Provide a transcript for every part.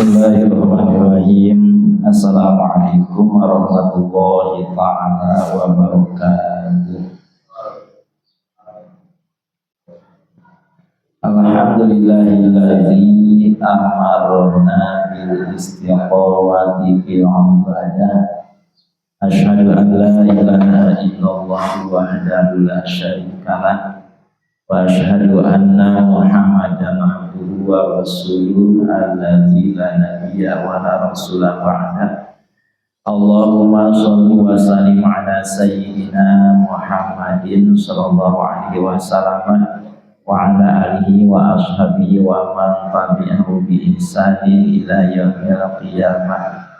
Bismillahirrahmanirrahim. Assalamualaikum warahmatullahi ta'ala wabarakatuh. Alhamdulillahilladzi amarna bil istiqamati fil ibadah. Asyhadu an la ilaha illallah wahdahu la syarika lah wa asyhadu anna Muhammadan abduhu wa rasuluhu alladzi la nabiyya wa la rasula ba'da. Allahumma shalli wa sallim ala sayyidina Muhammadin sallallahu alaihi wasallam wa ala alihi wa ashabihi wa man tabi'ahu bi ihsanin ila yaumil qiyamah.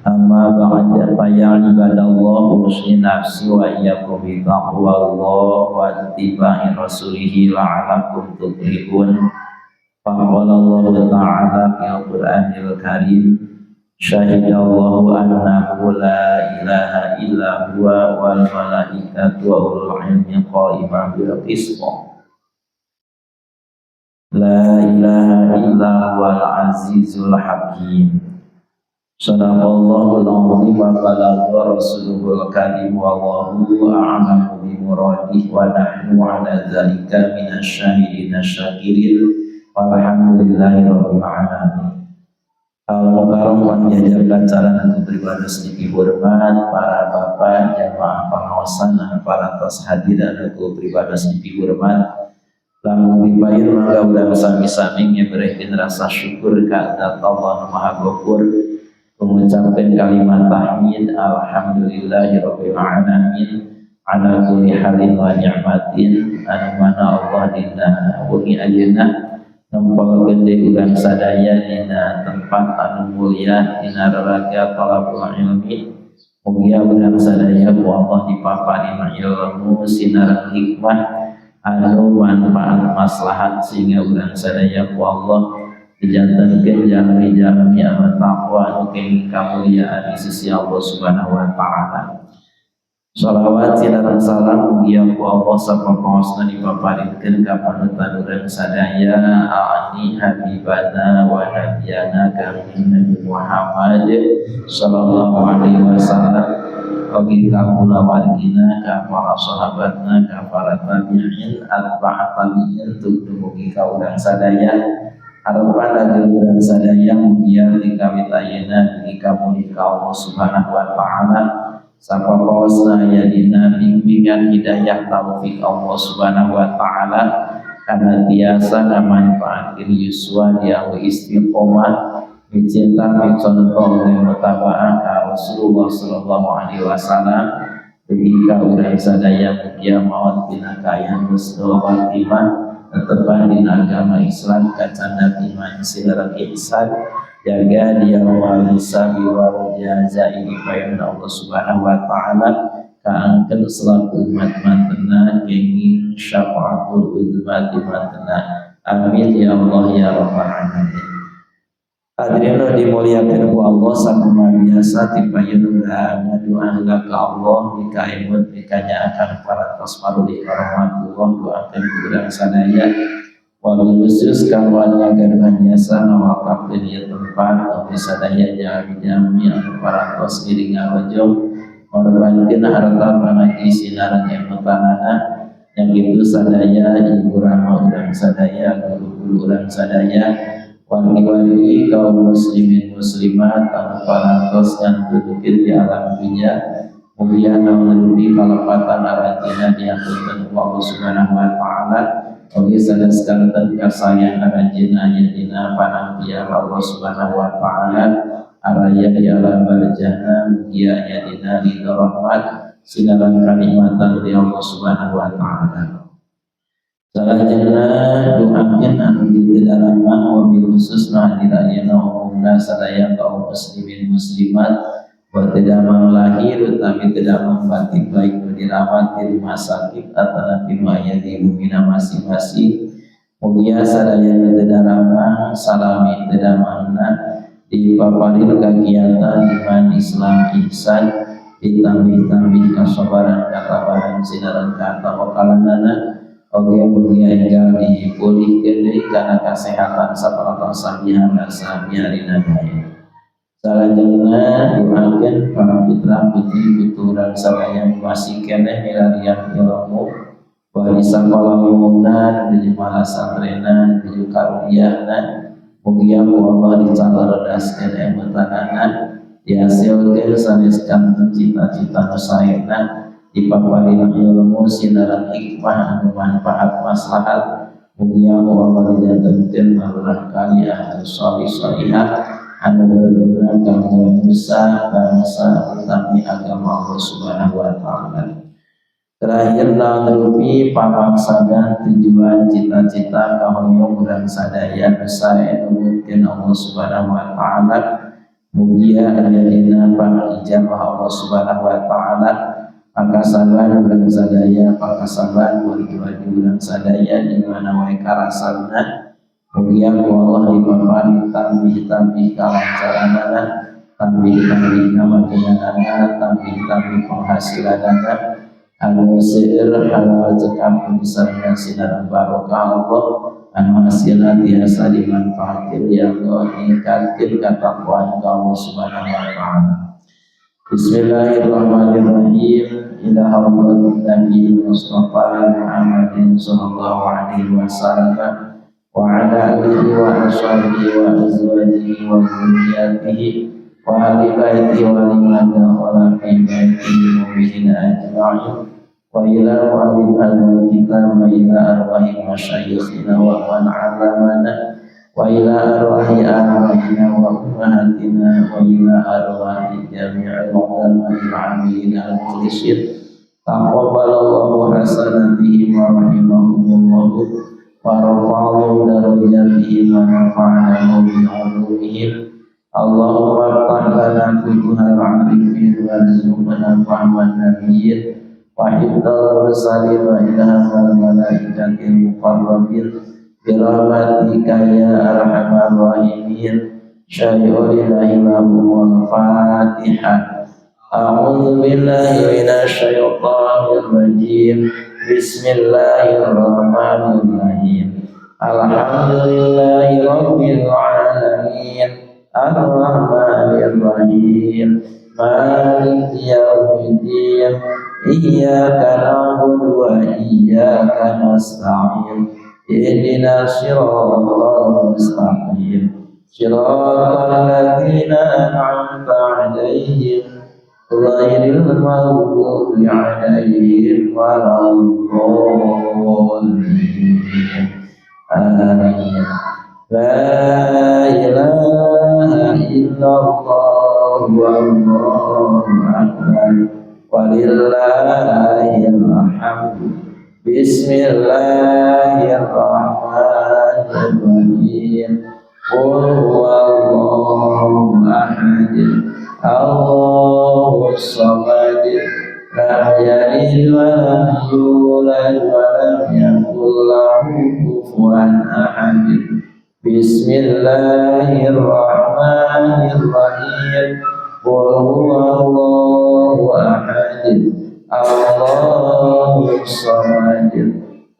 Amma ba'da fa ya ibadallah usi nafsi wa iyyakum bi taqwallah wa ittiba'i rasulih la'allakum tuflihun. Faqala Allah ta'ala fil Qur'anil Karim, syahidallahu annahu la ilaha illa huwa wal malaikatu wa ulul ilmi qa'iman bil qist. La ilaha illa huwal azizul hakim. Sadaqallahul azim wa balagha rasuluhul karim wallahu a'lamu bi muradih wa nahnu ala dzalika minasyahidin syakirin walhamdulillahi rabbil alamin. Al-Mukarram panjajah pelajaran untuk beribadah sedikit hormat para bapak jamaah pengawasan dan para tos hadirin untuk beribadah sedikit hormat. Lalu dibayar mangga udah sami-sami ngeberikan rasa syukur kepada Allah Maha Ghafur, mengucapkan kalimat tahmid alhamdulillahirabbil alamin ala kulli halin wa ni'matin anu mana Allah dina wengi ayeuna nempel gede urang sadaya dina tempat anu mulia dina raraga talabul ilmi. Mugia urang sadaya ku Allah dipapari ilmu sinar hikmah anu manfaat maslahat sehingga urang sadaya ku Allah dijantankeun jalmi-jalmi anu taqwa anu kenging kamuliaan di sisi Allah Subhanahu wa taala. Shalawat dan salam mugia ku Allah sapapaosna dipaparingkeun ka panutan urang sadaya ani habibana wa nabiyana kami Nabi Muhammad sallallahu alaihi wasallam, bagi kaula wargina ka para sahabatna ka para tabi'in atba'a tabi'in tumugi ka urang sadaya harapan ageun sadaya mugia dikawit ayeuna dikamuli ka Allah Subhanahu wa taala sapapaosna aya dina bimbingan hidayah taufik Allah Subhanahu wa taala kana tiasa ngamanfaatkeun yuswa dia istiqomah dicinta dicontoh oleh mutabaah ka Rasulullah sallallahu alaihi wasallam bagi ka urang sadaya mugia maot dina kaayaan husnul khatimah tetepan di agama Islam kacanda iman sinar ihsan jaga dia walisa biwal jaza ini payon Allah Subhanahu wa taala kaangkeun selaku umat mantena kenging syafaatul uzmat mantena. Amin ya Allah ya rabbal alamin. Hadirin dimuliakeun ku Allah sakumaha biasa tipayeun ngadu ahla ka Allah dikaimut dikanya akan para tasmaruli rahmatullah doakeun ku urang sadaya wabil khusus kawan gaduhan jasa ngawakaf di tempat abdi sadaya jami anu para tos giring ngawajong ngorbankeun harta panagi sinaran yang mutanana yang itu sadaya ibu rama urang sadaya guru-guru urang sadaya wargi-wargi kaum muslimin muslimat anu parantos dan dudukin di alam dunia mulia namun lebih kalapatan arajina diapunten Allah Subhanahu wa taala oge sadaskartan kasayang arajina aya dina panampian Allah Subhanahu wa taala araya di alam barzah mugia aya dina ridho rahmat sinaran kanikmatan di Allah Subhanahu wa taala. Salajengna doakeun anu didalamah wabil khusus hadirayana umumna sadaya kaum muslimin muslimat wa tidak lahir tapi tidak membatik baik dirawat di rumah sakit atau di aya di bumina masing-masing. Mugia sadaya didalamah salami tidamana dipaparin kegiatan iman Islam ihsan ditambih-tambih kasabaran katabahan sinaran kata wakalanana oge mulia enggal dipulihkeun deui diberikan kesehatan saparata sabihan sabiharina daya. Salajengna doakeun para putra putri puturan sadaya masih keneh milarian ilmu bari sakola umumna di jemaah santrena di karunyana mugi Allah dicaladaskeun emutanana dihasilkeun sanes kanten cita-cita nu saena dipaparin ilmu sinaran hikmah anu manfaat maslahat mugi Allah dijadikeun marurah kali ahli sholih sholihah anu berguna kanggo besar bangsa utami agama Allah Subhanahu wa taala. Terakhir narupi pamaksana tujuan cita-cita kahoyong urang sadaya besar nuhunkeun Allah Subhanahu wa taala. Mugia ayeuna pangijabah Allah Subhanahu wa taala pakasaban urang sadaya pakasaban wali-wali urang sadaya di mana wae karasanna. Mugi Allah dipapari tambih-tambih kalancaranana, tambih-tambih kamajenganana, tambih-tambih penghasilanana, anu seueur halal cekap sareng sinar barokah Allah, anu hasilna tiasa dimanfaatkeun ya Allah ningkatkeun katakwaan Allah Subhanahu wa taala. Bismillahirrahmanirrahim. Ila hadratin Nabi Mustafa Muhammadin sallallahu alaihi wasallam wa ala alihi wa ashabihi wa azwajihi wa dzurriyyatihi wa ahli baiti wa liman dakhala fi baitihi mu'minina ajma'in wa ila mu'allim hadzal kitab wa ila arwahi masyayikhina wa man 'allamana wa ila arwahi abaina wa ummahatina wa ila arwahi jami'il ulama'i al-'amilin al-mukhlisin taqabbalallahu hasanatihim wa rahimahumullah wa rafa'ahu darajatihim wa nafa'anahu bi'ulumihim. Allahumma ftah lana futuhal 'arifin warzuqna fahman nabiyyin wa hifdzal mursalin wa ilhamal malaikatil muqarrabin birahmatika ya arhamar rahimin. Syai'ulillahi lahumul fatihah. A'udzu billahi minasy syaithanir rajim. Bismillahirrahmanirrahim. Alhamdulillahi rabbil alamin. Ar-Rahmanir-Rahim. Maliki yaumiddin. Iyyaka na'budu wa iyyaka nasta'in. Ihdinas siratal mustaqim. Siratal ladzina an'amta 'alaihim ghairil maghdubi 'alaihim waladdallin. Amin. La ilaha illallah wallahu akbar walillahil hamd. Bismillahirrahmanirrahim. Qul huwallahu ahad. Allahus samad. Lam yalid wa lam yulad wa lam yakul lahu kufuwan ahad. Bismillahirrahmanirrahim. Qul huwallahu ahad. Allahus samad.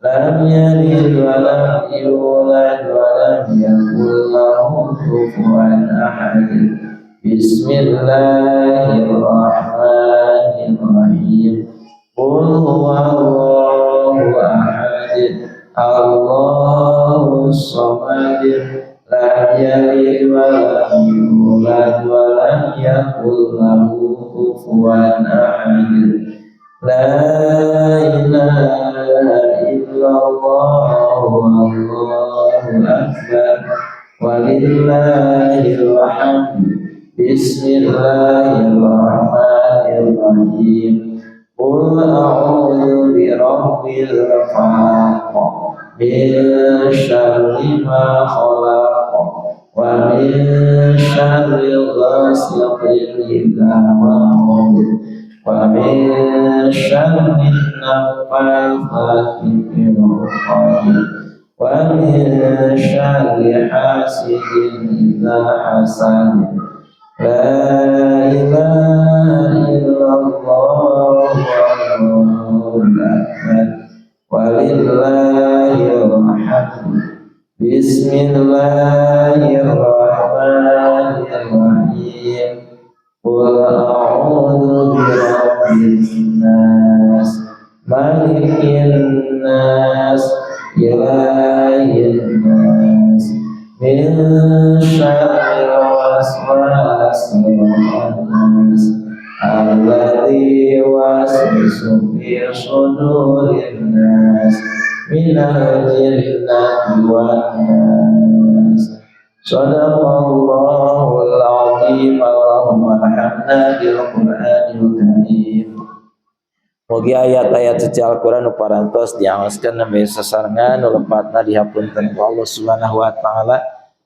Lam yalid wa lam yulad wa lam yakul lahu kufuwan ahad. Bismillahirrahmanirrahim. Qul huwallahu ahad. Allahus samad. Lam yalid wa lam yulad wa lam yakul lahu kufuwan ahad. La ilaha illallah wallahu akbar walillahil hamd. Bismillahirrahmanirrahim. Qul a'udzu birabbil falaq min syarri ma khalaq wa min syarri ghasiqin idza waqab wa min syarri naffatsati fil 'uqad wa min syarri hasidin idza hasad. La ilaha illallah wallahul akbar walillahil hamd. Bismillahirrahmanirrahim. Qul a'udzu birabbin nas, malikin nas, ilahin nas, min syarril waswasil khannas, alladzi yuwaswisu fi sudurin nas, minal jinnati wan nas. Shadaqallahul azim. Allahumma arhamna bil Qur'anil karim. Mugi ayat-ayat suci Al-Qur'an nu parantos diaoskeun nembe sasarengan nu lepatna dihapunten ku Allah Subhanahu wa taala.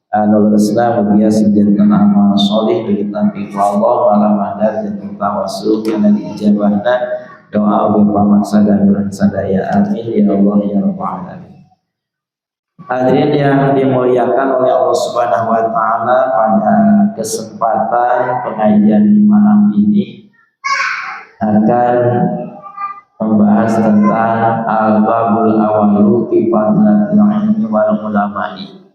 Anu leresna mugi sinten amal sholih ditampi ku Allah malam mandar jeung tawasul kana diijabahna doa abdi pamaksa dan sadaya. Amin ya Allah ya rabbal alamin. Hadirin yang dimuliakan oleh Allah Subhanahu wa taala, pada kesempatan pengajian di malam ini akan membahas tentang al-babul awalu fi fadlatil ilmi wal ulama'i.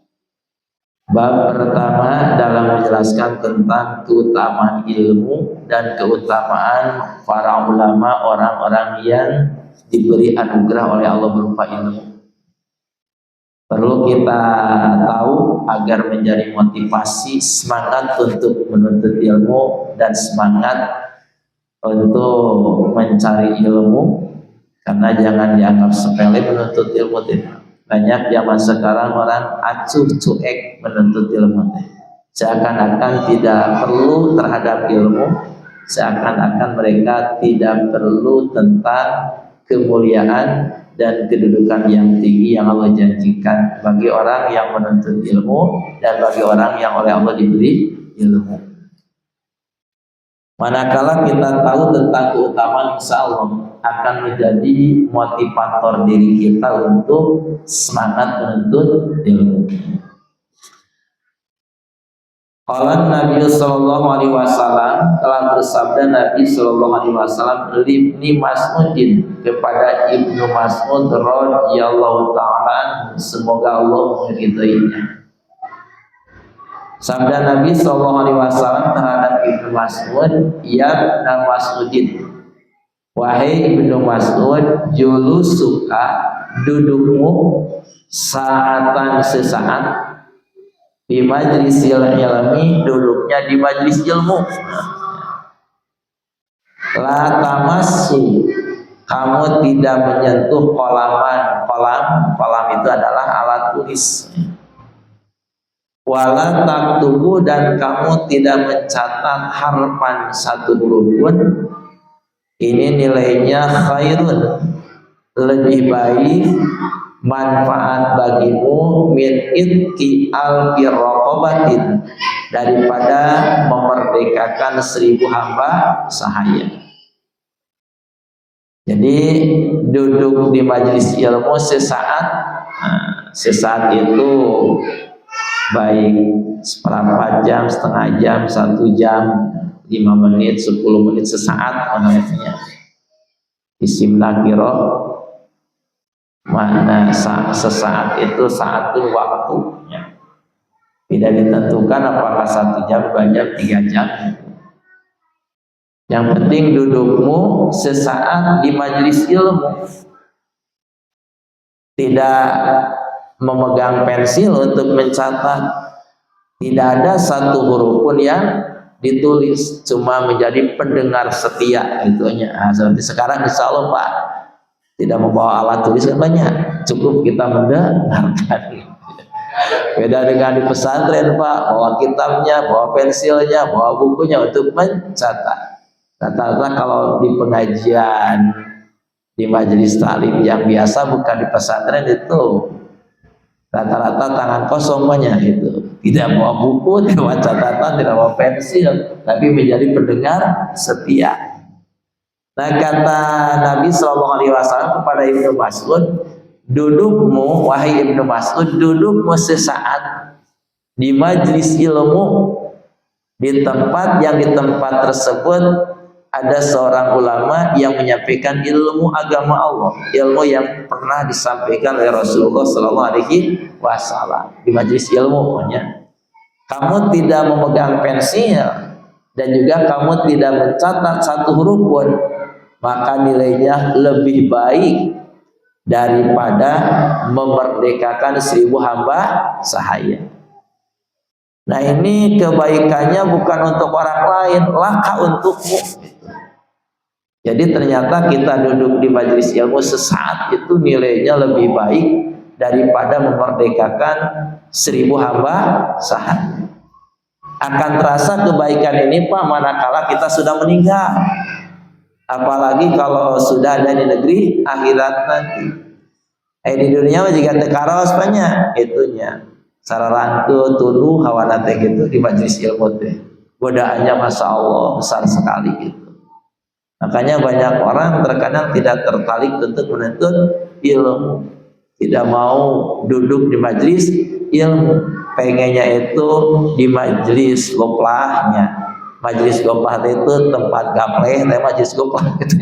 Bab pertama dalam menjelaskan tentang keutamaan ilmu dan keutamaan para ulama, orang-orang yang diberi anugerah oleh Allah berupa ilmu. Perlu kita tahu agar menjadi motivasi, semangat untuk menuntut ilmu dan semangat untuk mencari ilmu, karena jangan dianggap sepele menuntut ilmu. Banyak zaman sekarang orang acuh cuek menuntut ilmu, seakan-akan tidak perlu terhadap ilmu, seakan-akan mereka tidak perlu tentang kemuliaan dan kedudukan yang tinggi yang Allah janjikan bagi orang yang menuntut ilmu dan bagi orang yang oleh Allah diberi ilmu. Manakala kita tahu tentang keutamaan, insya Allah akan menjadi motivator diri kita untuk semangat menuntut ilmu. Qala Nabi sallallahu alaihi wasallam, telah bersabda Nabi sallallahu alaihi wasallam li Mas'udin, kepada Ibnu Mas'ud radhiyallahu taala, semoga Allah meridainya. Sabda Nabi sallallahu alaihi wasallam terhadap Ibnu Mas'ud, ya Mas'udin, wahai Ibnu Mas'ud, julusuka, dudukmu, saatan sesaat, di majlisil ilmi, duduknya di majlis ilmu. La tamassu, kamu tidak menyentuh kolaman. Kolam itu adalah alat tulis. Wala taktubu, dan kamu tidak mencatat harfan satu huruf pun. Ini nilainya khairun, lebih baik, manfaat bagimu min itki alfi raqabatin, daripada memerdekakan 1000 hamba sahaya. Jadi duduk di majelis ilmu sesaat, sesaat itu baik seperempat jam, setengah jam, 1 jam, 5 menit, 10 menit, sesaat namanya. Isimna kira mana sesaat itu satu waktunya, tidak ditentukan apakah 1 jam, 2 jam, 3 jam. Yang penting dudukmu sesaat di majelis ilmu, tidak memegang pensil untuk mencatat, tidak ada satu huruf pun yang ditulis, cuma menjadi pendengar setia itunya. Seperti sekarang insya Allah Pak, tidak membawa alat tulis kan banyak, cukup kita mendengarkan. Beda dengan di pesantren Pak, bawa kitabnya, bawa pensilnya, bawa bukunya untuk mencatat. Rata-rata kalau di pengajian, di majelis taklim yang biasa, bukan di pesantren, itu rata-rata tangan kosong banyak itu, tidak bawa buku, tidak bawa catatan, tidak bawa pensil, tapi menjadi pendengar setia. Nah, kata Nabi SAW kepada Ibnu Mas'ud, dudukmu, wahai Ibnu Mas'ud, dudukmu sesaat di majelis ilmu, di tempat yang di tempat tersebut ada seorang ulama yang menyampaikan ilmu agama Allah, ilmu yang pernah disampaikan oleh Rasulullah Sallallahu Alaihi Wasallam di majelis ilmu. Kamu tidak memegang pensil dan juga kamu tidak mencatat satu huruf pun, maka nilainya lebih baik daripada memerdekakan 1000 hamba sahaya. Nah, ini kebaikannya bukan untuk orang lain, laka untukmu. Jadi ternyata kita duduk di majelis ilmu sesaat itu nilainya lebih baik daripada memerdekakan 1000 hamba sahaya. Akan terasa kebaikan ini Pak manakala kita sudah meninggal. Apalagi kalau sudah ada di negeri akhirat nanti. Di dunia juga tekaros banyak itunya. Sararangke tuluh hawana teh gitu di majelis ilmu teh. Godaannya Masya Allah besar sekali gitu. Makanya banyak orang terkadang tidak tertarik untuk menuntut ilmu, tidak mau duduk di majelis ilmu, pengennya itu di majelis goplahnya. Majelis goplah itu tempat gapleh, majelis goplah itu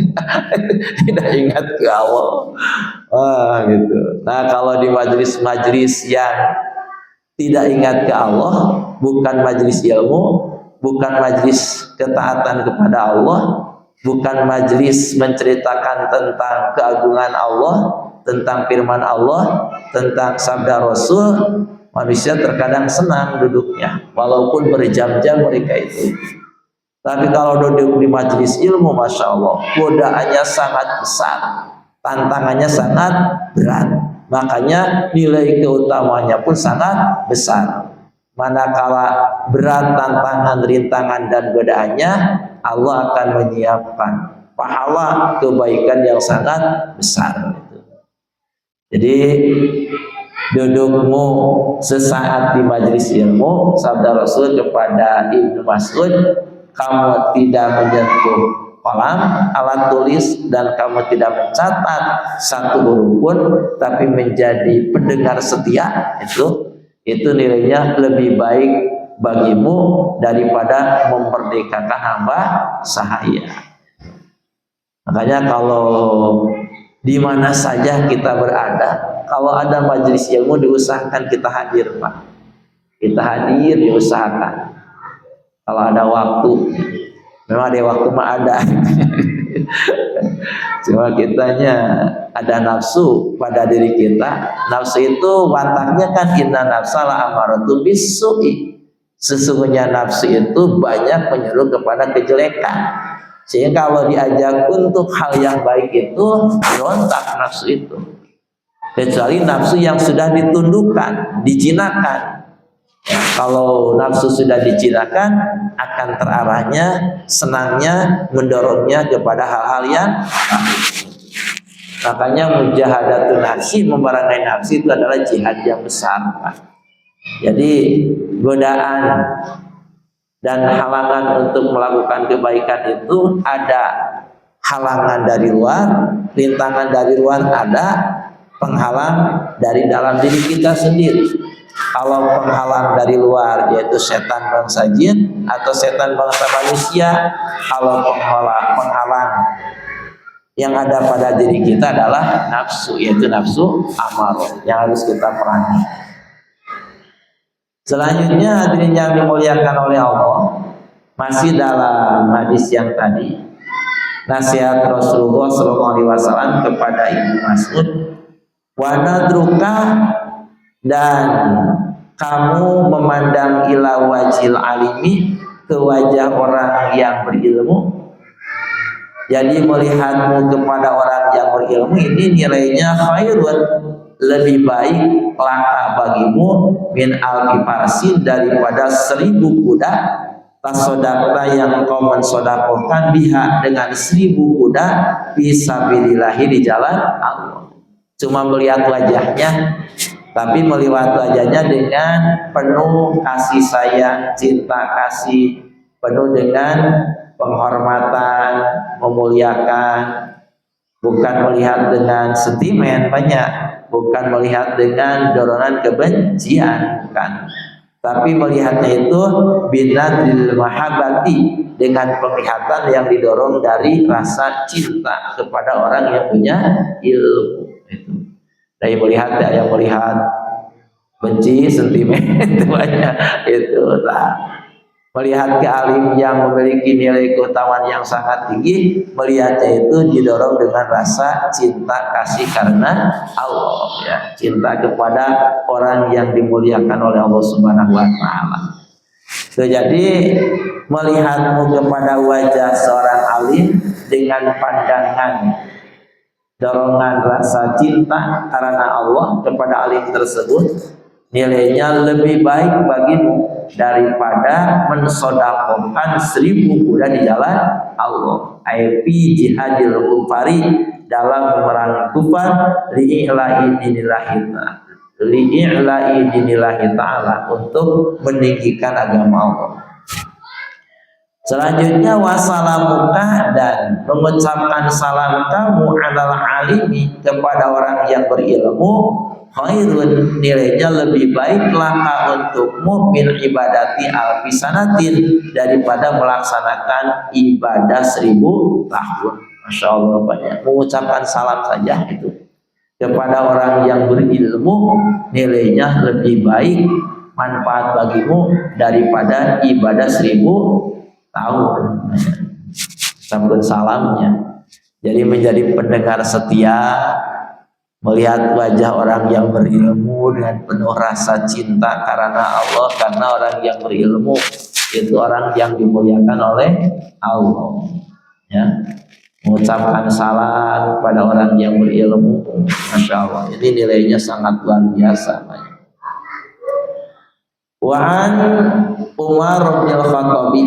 tidak ingat ke Allah. Gitu. Nah, kalau di majelis-majelis yang tidak ingat ke Allah, bukan majelis ilmu, bukan majelis ketaatan kepada Allah, bukan majelis menceritakan tentang keagungan Allah, tentang firman Allah, tentang sabda Rasul, manusia terkadang senang duduknya, walaupun berjam-jam mereka itu. Tapi kalau duduk di majelis ilmu, Masya Allah, godaannya sangat besar, tantangannya sangat berat. Makanya nilai keutamanya pun sangat besar. Manakala berat tantangan, rintangan dan godaannya, Allah akan menyiapkan pahala kebaikan yang sangat besar. Jadi dudukmu sesaat di majelis ilmu, sabda Rasul kepada Ibnu Mas'ud, kamu tidak menyentuh kolam alat tulis dan kamu tidak mencatat satu huruf pun, tapi menjadi pendengar setia, itu nilainya lebih baik bagimu daripada memerdekakan hamba sahaya. Makanya kalau di mana saja kita berada, kalau ada majelis ilmu diusahakan kita hadir, Pak. Kita hadir, diusahakan. Kalau ada waktu, memang ada waktu mah ada. Cuma kitanya ada nafsu pada diri kita. Nafsu itu wataknya kan inna nafsala amaratu bisu'i. Sesungguhnya nafsu itu banyak menyuruh kepada kejelekan. Sehingga kalau diajak untuk hal yang baik itu berontak nafsu itu. Kecuali nafsu yang sudah ditundukkan, dijinakan. Kalau nafsu sudah dijinakan, akan terarahnya, senangnya, mendorongnya kepada hal-hal yang baik. Makanya mujahadatun nafsi, memerangi nafsi itu adalah jihad yang besar, Pak. Jadi godaan dan halangan untuk melakukan kebaikan itu ada halangan dari luar, rintangan dari luar ada, penghalang dari dalam diri kita sendiri. Kalau penghalang dari luar yaitu setan bangsa jin atau setan bangsa manusia, kalau penghalang yang ada pada diri kita adalah nafsu, yaitu nafsu amarah yang harus kita perangi. Selanjutnya hadirin yang dimuliakan oleh Allah, masih dalam hadis yang tadi, nasihat Rasulullah SAW kepada Ibnu Mas'ud, wa nadruka, dan kamu memandang ila wajil alimi, ke wajah orang yang berilmu. Jadi melihatmu kepada orang yang berilmu ini nilainya khairun, lebih baik laka bagimu min alfi farsin, daripada 1000 kuda tasodakta yang kau mensodakohkan biha dengan 1000 kuda fisabilillahi, di jalan Allah. Cuma melihat wajahnya, tapi melihat wajahnya dengan penuh kasih sayang, cinta kasih, penuh dengan penghormatan, memuliakan, bukan melihat dengan sentimen banyak, bukan melihat dengan dorongan kebencian, bukan. tapi melihatnya itu binadril mahabbati, dengan penglihatan yang didorong dari rasa cinta kepada orang yang punya ilmu. Itu dari melihat ya, yang melihat benci, sentimen itu banyak itu lah. Melihat ke alim yang memiliki nilai keutamaan yang sangat tinggi, melihatnya itu didorong dengan rasa cinta kasih karena Allah, ya, cinta kepada orang yang dimuliakan oleh Allah Subhanahu wa taala. Jadi melihatmu kepada wajah seorang alim dengan pandangan dorongan rasa cinta karena Allah kepada alim tersebut, nilainya lebih baik bagimu daripada mensodakohkan 1000 kuda di jalan Allah. Aipi jihadil kufari, dalam memerangi kufar, li'i'la'i dinillahi ta'ala, untuk meninggikan agama Allah. Selanjutnya wasalamuka, dan mengucapkan salam kamu alal alimi, kepada orang yang berilmu, khairun, nilainya lebih baik laka untukmu, min ibadati alfisanatin, daripada melaksanakan ibadah 1000 tahun. Masya Allah, banyak mengucapkan salam saja itu kepada orang yang berilmu, nilainya lebih baik, manfaat bagimu daripada ibadah 1000 tahun. Sambut salamnya, jadi menjadi pendengar setia, melihat wajah orang yang berilmu dengan penuh rasa cinta karena Allah, karena orang yang berilmu itu orang yang dimuliakan oleh Allah, ya. Mengucapkan salam pada orang yang berilmu, Masya Allah, ini nilainya sangat luar biasa. Wa'an Umar bin Khattabi,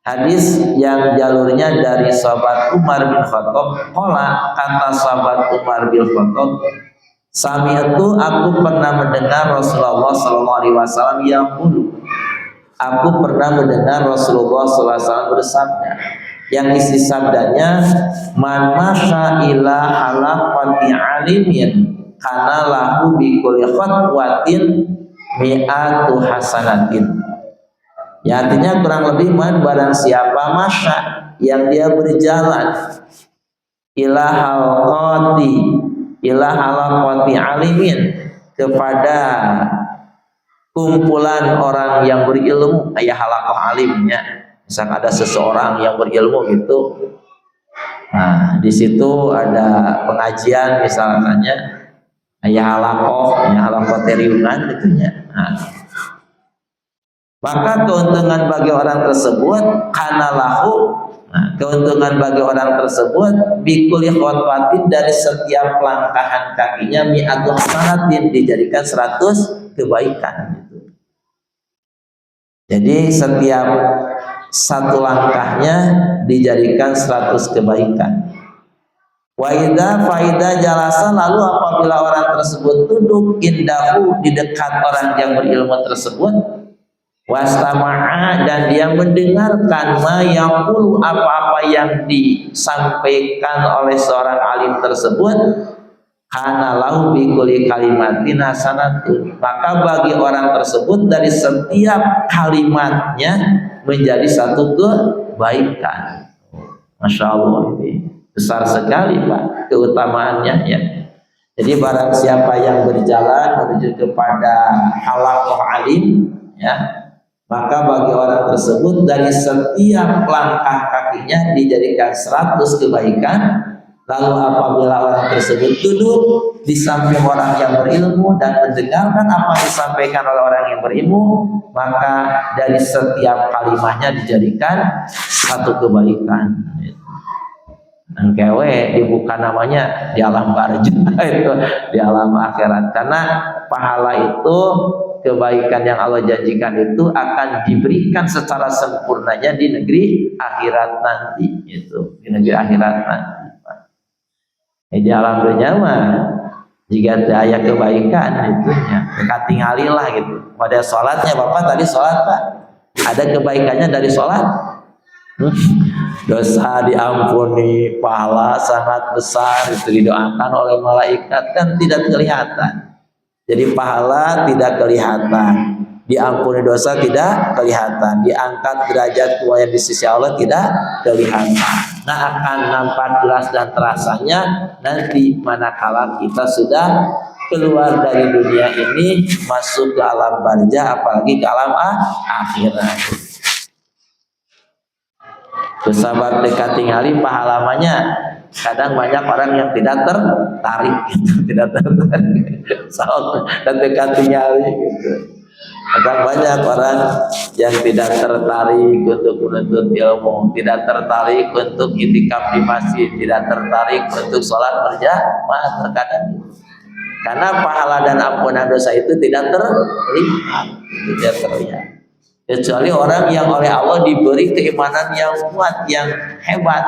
hadis yang jalurnya dari sahabat Umar bin Khattab, qala, kata sahabat Umar bin Khattab, sami'tu, aku pernah mendengar Rasulullah sallallahu alaihi wasallam yaqulu, aku pernah mendengar Rasulullah sallallahu alaihi wasallam bersabda, yang isi sabdanya, man masya ila halaqati alimin kana lahu bi kulli khatwatin mi'atu hasanatin. Ya, artinya kurang lebih, man, barang siapa masya, yang dia berjalan ila halaqati alimin, kepada kumpulan orang yang berilmu, ayah halaqah alimnya. Misalkan ada seseorang yang berilmu gitu, nah di situ ada pengajian misalnya, ayah halaqah teriunan gitunya. Nah, maka keuntungan bagi orang tersebut kana lahu, nah, keuntungan bagi orang tersebut bikuli khotwatin, dari setiap langkahan kakinya mi'atu hasanatin, dijadikan 100 kebaikan gitu. Jadi setiap satu langkahnya dijadikan 100 kebaikan. Wa idza faida jalasa, lalu apabila orang tersebut duduk indahu, di dekat orang yang berilmu tersebut, wastama'a, dan dia mendengarkan, ma yaqulu, apa-apa yang disampaikan oleh seorang alim tersebut, kana lahu bi kulli kalimatin hasanatun, maka bagi orang tersebut dari setiap kalimatnya menjadi 1 kebaikan. Masya Allah, ini besar sekali Pak keutamaannya, ya. Jadi barang siapa yang berjalan menuju kepada halaqah alim, ya, maka bagi orang tersebut dari setiap langkah kakinya dijadikan 100 kebaikan. Lalu apabila orang tersebut duduk di samping orang yang berilmu dan mendengarkan apa yang disampaikan oleh orang yang berilmu, maka dari setiap kalimatnya dijadikan 1 kebaikan. Dan kewe dibuka namanya di alam barja itu, di alam akhirat, karena pahala itu, kebaikan yang Allah janjikan itu akan diberikan secara sempurnanya di negeri akhirat nanti, itu di negeri akhirat nanti. Di alam dunia mah jika ada kebaikan itunya dekat tinggalilah gitu. Pada sholatnya Bapak tadi sholat Pak, ada kebaikannya dari sholat, dosa diampuni, pahala sangat besar, itu didoakan oleh malaikat, kan tidak kelihatan. Jadi pahala tidak kelihatan, diampuni dosa tidak kelihatan, diangkat derajat mulia di sisi Allah tidak kelihatan. Nah, akan nampak jelas dan terasanya nanti manakala kita sudah keluar dari dunia ini, masuk ke alam barzah, apalagi ke alam akhirat. Bersabab dekat tinggali pahalamanya. Kadang banyak orang yang tidak tertarik gitu, tidak tertarik soal dan dekat tinggali gitu. Kadang banyak orang yang tidak tertarik untuk menuntut ilmu, tidak tertarik untuk itikaf di masjid, tidak tertarik untuk sholat berjamaah terkadang. Karena pahala dan ampunan dosa itu tidak terlihat. Kecuali orang yang oleh Allah diberi keimanan yang kuat, yang hebat,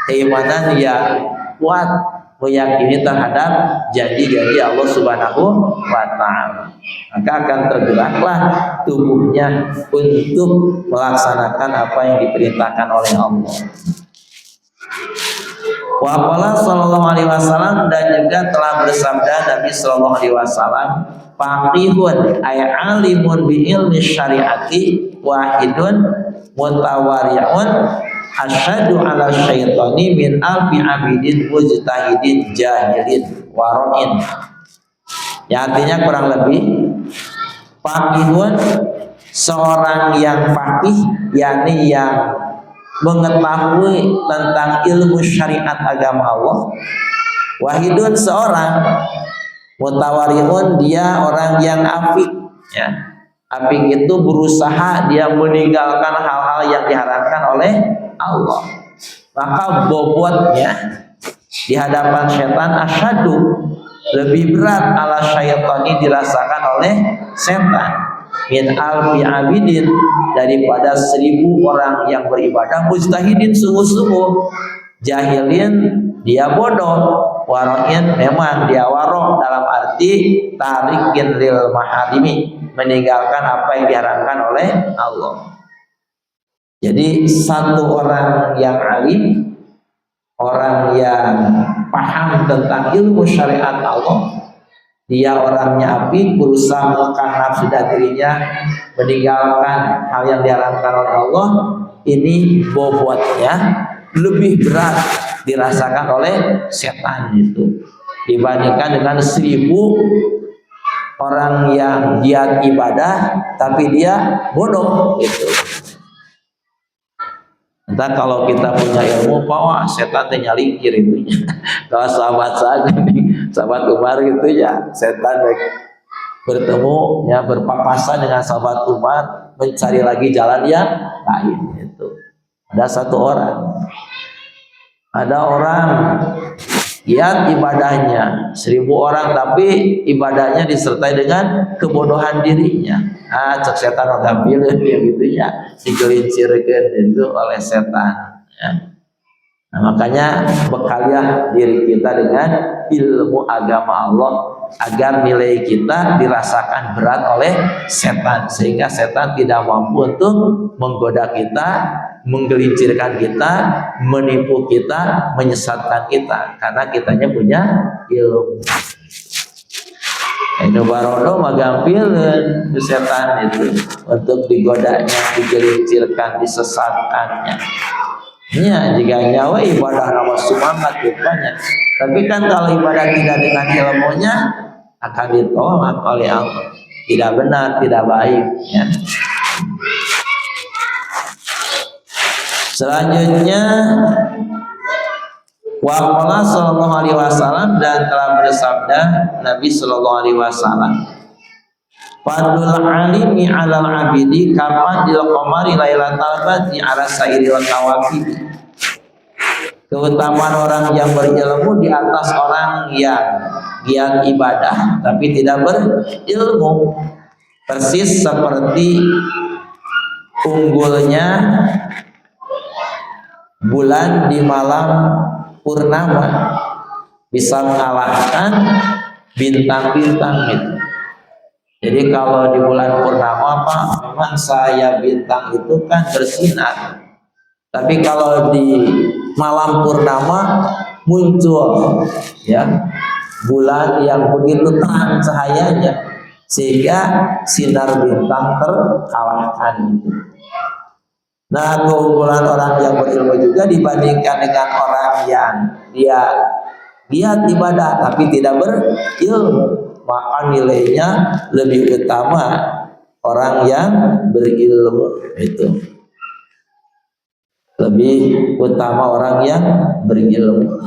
keimanan yang kuat, meyakini terhadap janji-janji Allah Subhanahu wa Ta'ala. Maka akan tergeraklah tubuhnya untuk melaksanakan apa yang diperintahkan oleh Allah. Wa qala sallallahu alaihi wasallam, dan juga telah bersabda Nabi sallallahu alaihi wasallam, faqihun ay alimun bi ilmi syariati wahidun mutawari'un asyadu ala syaitani min alfi abidin mujtahidin jahilin wara'in. Ya, artinya kurang lebih faqihun, seorang yang faqih, yakni yang mengetahui tentang ilmu syariat agama Allah. Wahidun, seorang, mutawariun, dia orang yang afik, ya. Afik itu berusaha dia meninggalkan hal-hal yang diharamkan oleh Allah. Maka bobotnya di hadapan setan asyadu, lebih berat, ala syaitani, dirasakan oleh setan, min alfi abidin, daripada 1000 orang yang beribadah, mujtahidin sungguh-sungguh, jahilin dia bodoh, waroin memang dia waro, dalam arti tarikin lil maharimi, meninggalkan apa yang diharamkan oleh Allah. Jadi satu orang yang alim, orang yang paham tentang ilmu syariat Allah, dia orangnya apik, berusaha menekan nafsu dan dirinya, meninggalkan hal yang diharamkan oleh Allah. Ini bobotnya lebih berat dirasakan oleh setan itu, dibandingkan dengan 1000 orang yang giat ibadah tapi dia bodoh gitu. Entah kalau kita punya ilmu, wah setan teh nyalingkir itu. Kalau sahabat saya, sahabat Umar gitu ya, setan bertemu ya, berpapasan dengan sahabat Umar, mencari lagi jalan yang lain itu. Ada satu orang, ada orang giat ibadahnya, 1000 orang, tapi ibadahnya disertai dengan kebodohan dirinya. Cek setan orang pilih ya gitu ya, digelincirkan itu oleh setan ya. Nah, makanya bekalilah diri kita dengan ilmu agama Allah, agar nilai kita dirasakan berat oleh setan, sehingga setan tidak mampu untuk menggoda kita, menggelincirkan kita, menipu kita, menyesatkan kita, karena kitanya punya ilmu. Inu barodo magampilun setan itu untuk digodanya, digelincirkan, disesatkannya. Ya, jika nyawa ibadah nama semangat rupanya. Tapi kan kalau ibadah tidak dengan ilmunya, akan ditolak oleh Allah. Tidak benar, tidak baik ya. Selanjutnya, wa qala sallallahu alaihi wasallam, dan telah bersabda Nabi sallallahu alaihi wasallam, fadul alimi 'alal 'abidi kamadil qamari lailatal badri 'ala sairil kawakib. Keutamaan orang yang berilmu di atas orang yang giat ibadah tapi tidak berilmu, persis seperti unggulnya bulan di malam purnama, bisa mengalahkan bintang-bintang itu. Jadi kalau di bulan purnama memang saya bintang itu kan bersinar, tapi kalau di malam purnama muncul ya bulan yang begitu terang cahayanya sehingga sinar bintang terkalahkan. Nah, keunggulan orang yang berilmu juga dibandingkan dengan orang yang dia giat ibadah tapi tidak berilmu, maka nilainya lebih utama orang yang berilmu itu. Lebih utama orang yang berilmu.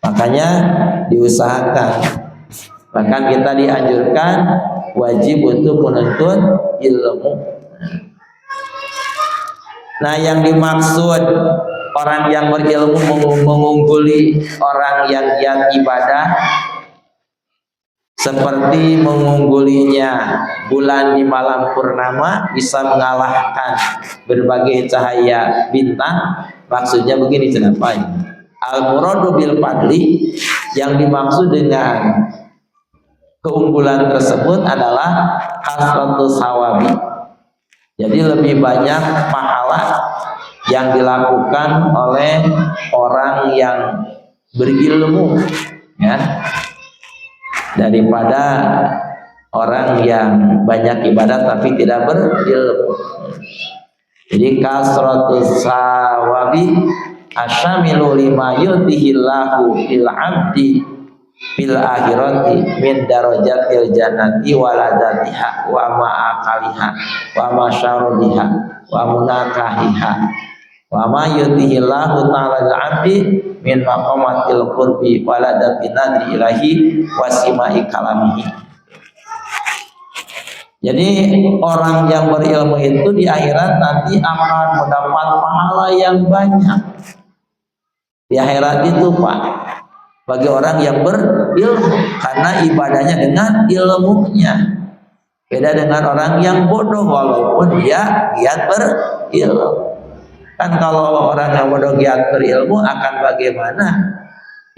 Makanya diusahakan. Bahkan kita dianjurkan wajib untuk menuntut ilmu. Nah, yang dimaksud orang yang berilmu mengungguli orang yang giat ibadah seperti mengunggulinya bulan di malam purnama bisa mengalahkan berbagai cahaya bintang. Maksudnya begini, kenapa ini? Al-muradu bil fadli, yang dimaksud dengan keunggulan tersebut adalah kasratus sawabi. Jadi lebih banyak pahala yang dilakukan oleh orang yang berilmu, ya, daripada orang yang banyak ibadah tapi tidak berilmu. Jadi kasratus sawabi asyamilu lima yutihillahu fil abdi fil akhirati min darajatil jannati waladatiha wa ma'akaliha wa masyarodiha wa munakahiha wa ma yutihillahu ta'ala al-abdi min maqamatil qurbi waladatin nadri ilahi wasimai kalamihi. Jadi orang yang berilmu itu di akhirat nanti akan mendapat pahala yang banyak di akhirat itu, Pak, bagi orang yang berilmu, karena ibadahnya dengan ilmunya. Beda dengan orang yang bodoh walaupun dia giat berilmu. Kan kalau orang yang bodoh giat berilmu akan bagaimana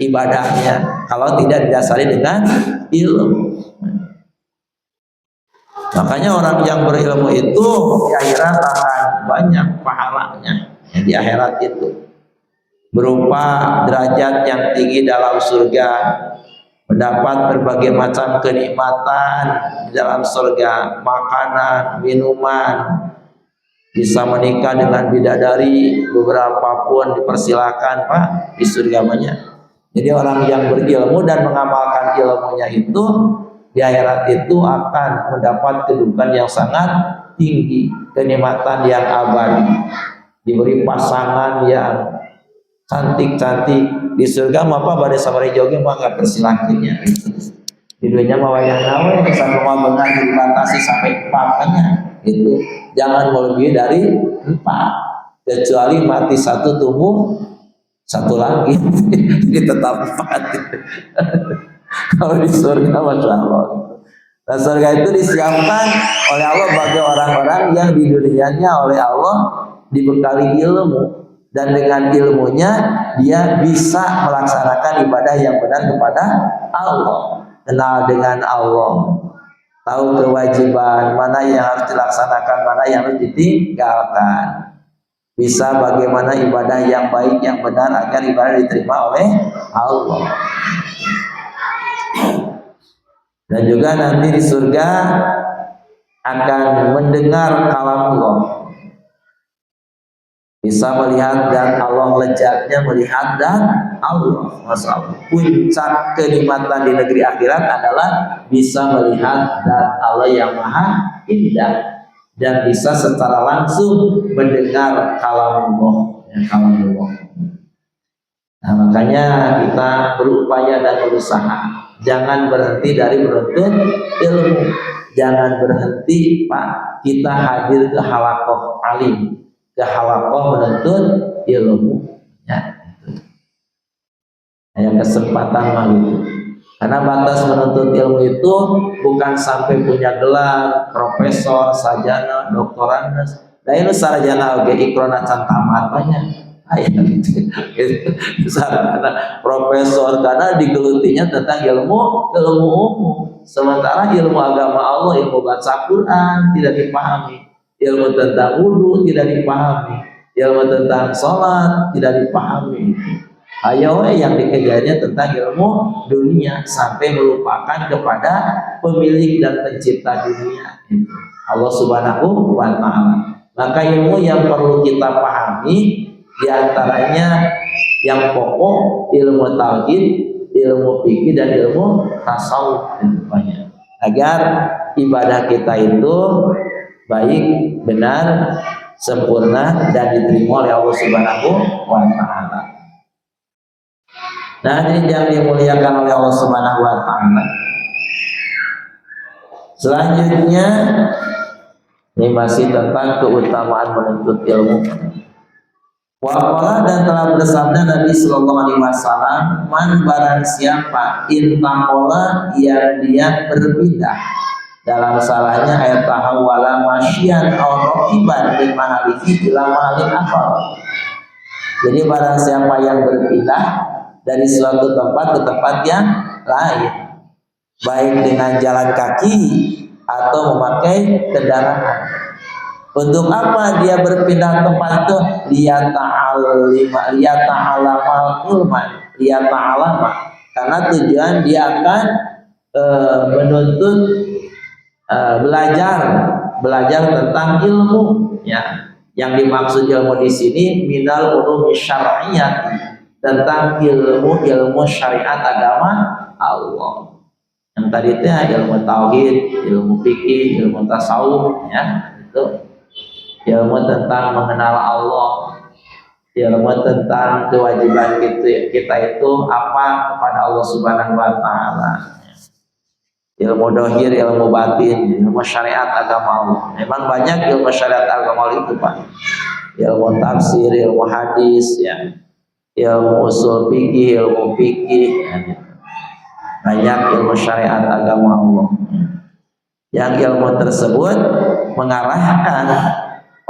ibadahnya kalau tidak didasari dengan ilmu. Makanya orang yang berilmu itu di akhirat akan banyak pahalanya, di akhirat itu berupa derajat yang tinggi dalam surga, mendapat berbagai macam kenikmatan di dalam surga, makanan, minuman, bisa menikah dengan bidadari beberapa pun dipersilakan, Pak, di surga banyak. Jadi orang yang berilmu dan mengamalkan ilmunya itu di akhirat itu akan mendapat kedudukan yang sangat tinggi, kenikmatan yang abadi, diberi pasangan yang cantik-cantik di surga. Apa pada sabari joge maka persilakannya di dunia mah wayah nawe sampai benar dibatasi sampai 4 itu jangan melebihi dari 4, kecuali mati satu tumbuh satu lagi jadi tetap 4 kalau di surga, masya Allah. Nah, surga itu disiapkan oleh Allah bagi orang-orang yang di dunianya oleh Allah dibekali ilmu, dan dengan ilmunya dia bisa melaksanakan ibadah yang benar kepada Allah, kenal dengan Allah, tahu kewajiban mana yang harus dilaksanakan, mana yang harus ditinggalkan, bisa bagaimana ibadah yang baik yang benar agar ibadah diterima oleh Allah. Dan juga nanti di surga akan mendengar kalam Allah, bisa melihat dan Allah, lezatnya melihat dan Allah. Masya Allah, puncak kenikmatan di negeri akhirat adalah bisa melihat dan Allah yang maha indah, dan bisa secara langsung mendengar kalam Allah, ya, kalam Allah. Nah, makanya kita berupaya dan berusaha, jangan berhenti dari menuntut ilmu, jangan berhenti, Pak, kita hadir ke halaqah alim, ke halaqah menuntut ilmu, ya. Yang kesempatan mah gitu. Karena batas menuntut ilmu itu bukan sampai punya gelar profesor, sarjana, doktorandes. Nah ini sarjana oke ikrona can tamat banyak. Sarjana profesor karena digelutinya tentang ilmu umum. Sementara ilmu agama Allah, ilmu baca Quran tidak dipahami, ilmu tentang wudu tidak dipahami, ilmu tentang sholat tidak dipahami. Ayo yang dikejarnya tentang ilmu dunia sampai melupakan kepada pemilik dan pencipta dunia, Allah Subhanahu wa Ta'ala. Maka ilmu yang perlu kita pahami diantaranya yang pokok ilmu tauhid, ilmu fikih dan ilmu tasawuf tentunya, agar ibadah kita itu baik, benar, sempurna dan diterima oleh Allah Subhanahu wa Ta'ala. Nah, ini yang dimuliakan oleh Allah Subhanahu wa Ta'ala. Selanjutnya ini masih tentang keutamaan menuntut ilmu. Waqala, dan telah bersabda Nabi Sallallahu Alaihi Wasallam, man barang siapa intaqala yang dia berpindah dalam salahnya ayat tahawala masyian aw raqiban min mahalihi ila mahalin akhar. Jadi barang siapa yang berpindah dari suatu tempat ke tempat yang lain, baik dengan jalan kaki atau memakai kendaraan. Untuk apa dia berpindah tempat itu? Liyata'alama, karena tujuan dia akan menuntut belajar tentang ilmu, ya. Yang dimaksud ilmu di sini minal ulumi syar'iyyah, tentang ilmu syariat agama Allah. Yang tadi itu ya, ilmu tauhid, ilmu fikih, ilmu tasawuf, ya, itu ilmu tentang mengenal Allah, ilmu tentang kewajiban kita itu apa kepada Allah Subhanahu wa Ta'ala. Ilmu dohir, ilmu batin, ilmu syariat agama Allah. Memang banyak ilmu syariat agama Allah itu, Pak. Ilmu tafsir, ilmu hadis, ya. Ilmu usul fikih, ilmu fikih, ya. Banyak ilmu syariat agama Allah. Yang ilmu tersebut mengarahkan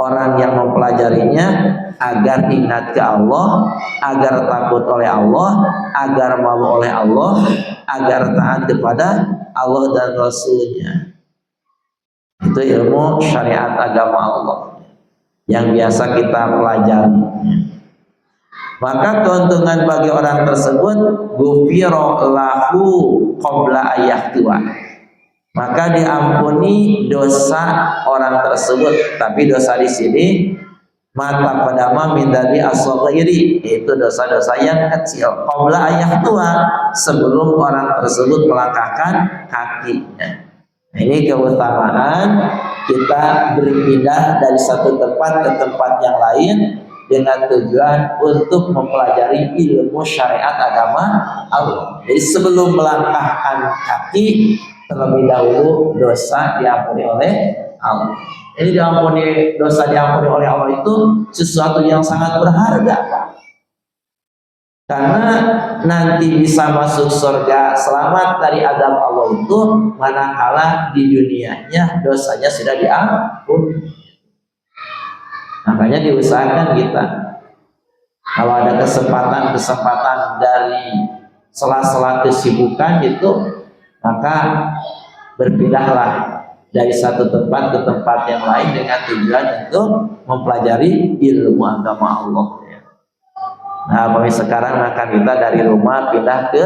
orang yang mempelajarinya agar ingat ke Allah, agar takut oleh Allah, agar malu oleh Allah, agar taat kepada Allah dan Rasulnya. Itu ilmu syariat agama Allah yang biasa kita pelajari. Maka keuntungan bagi orang tersebut, ghufira lahu qabla ayyahtua, maka diampuni dosa orang tersebut. Tapi dosa di sini mata padama min dari as-shaghiri, itu dosa-dosa yang kecil. Qabla ayyahtua, sebelum orang tersebut melangkahkan kakinya. Ini keutamaan kita berpindah dari satu tempat ke tempat yang lain dengan tujuan untuk mempelajari ilmu syariat agama Allah. Jadi sebelum melangkahkan kaki, terlebih dahulu dosa diampuni oleh Allah. Ini dosa diampuni oleh Allah itu sesuatu yang sangat berharga, Pak. Karena nanti bisa masuk surga selamat dari azab Allah itu manakala di dunianya dosanya sudah diampuni. Makanya diusahakan kita kalau ada kesempatan dari sela-sela kesibukan itu, maka berpindahlah dari satu tempat ke tempat yang lain dengan tujuan untuk mempelajari ilmu agama Allah. Nah, sekarang akan kita dari rumah pindah ke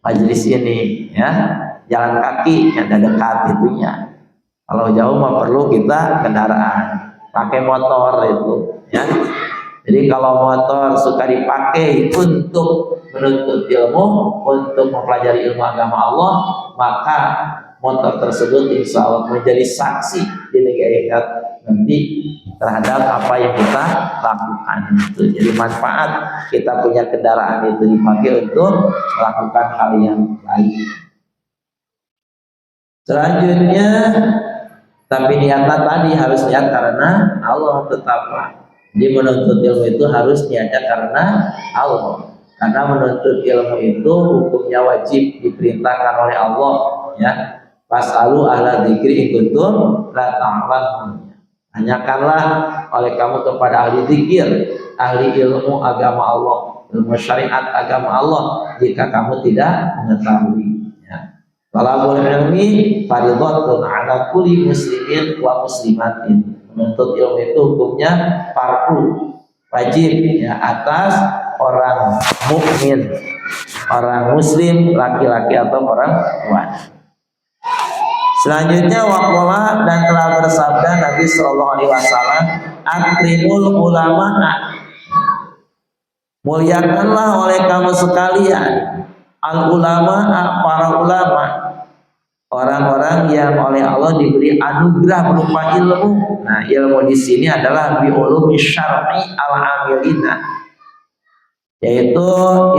majelis ini, ya, jalan kaki yang ada dekat itunya. Kalau jauh mah perlu kita kendaraan, pakai motor itu, ya. Jadi kalau motor suka dipakai untuk menuntut ilmu, untuk mempelajari ilmu agama Allah, maka motor tersebut insya Allah menjadi saksi di negeri akhirat nanti terhadap apa yang kita lakukan itu. Jadi manfaat kita punya kendaraan itu dipakai untuk melakukan hal yang baik. Selanjutnya, tapi niatnya tadi harus niat karena Allah tetaplah. Jadi menuntut ilmu itu harus niatnya karena Allah. Karena menuntut ilmu itu hukumnya wajib diperintahkan oleh Allah, ya. Fas'alu ahla dzikri in kuntum la ta'lamun. Tanyakanlah oleh kamu kepada ahli zikir, ahli ilmu agama Allah, ilmu syariat agama Allah, jika kamu tidak mengetahui. Talabul ilmi fardhatun 'ala kulli muslimin wa muslimatin. Menuntut ilmu itu hukumnya fardu, wajib, ya, atas orang mukmin, orang muslim, laki-laki atau perempuan. Selanjutnya waqala, dan telah bersabda Nabi Shallallahu Alaihi Wasallam, akrimul ulama, muliakanlah oleh kamu sekalian al ulama, para ulama, orang-orang yang oleh Allah diberi anugerah berupa ilmu. Nah, ilmu di sini adalah bi ulumi syar'i al amilina, yaitu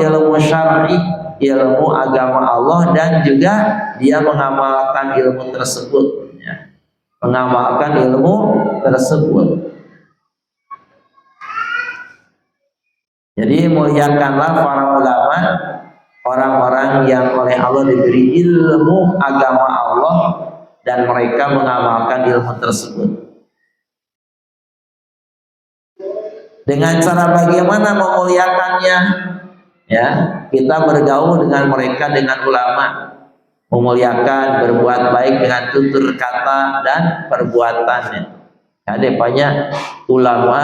ilmu syar'i, ilmu agama Allah, dan juga dia mengamalkan ilmu tersebut, ya. Mengamalkan ilmu tersebut. Jadi muliakanlah para ulama, orang-orang yang oleh Allah diberi ilmu agama Allah dan mereka mengamalkan ilmu tersebut. Dengan cara bagaimana memuliakannya? Ya, kita bergaul dengan mereka, dengan ulama, memuliakan, berbuat baik dengan tutur kata dan perbuatannya. Ada banyak ulama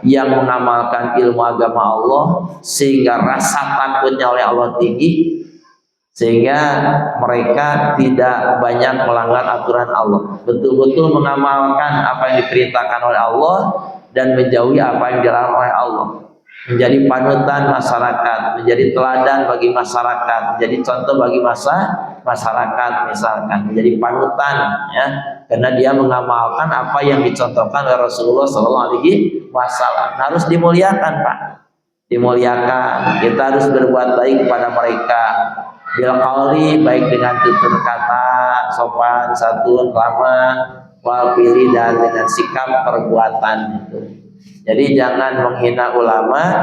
yang mengamalkan ilmu agama Allah sehingga rasa takutnya oleh Allah tinggi, sehingga mereka tidak banyak melanggar aturan Allah, betul-betul mengamalkan apa yang diperintahkan oleh Allah dan menjauhi apa yang dilarang oleh Allah, menjadi panutan masyarakat, menjadi teladan bagi masyarakat, menjadi contoh bagi masyarakat, misalkan menjadi panutan, ya, karena dia mengamalkan apa yang dicontohkan oleh Rasulullah Sallallahu Alaihi Wasallam. Harus dimuliakan, Pak, dimuliakan. Kita harus berbuat baik kepada mereka, bil qauli, baik dengan tutur kata, sopan, santun, ramah, wal fi'li, dan dengan sikap perbuatan itu. Jadi jangan menghina ulama,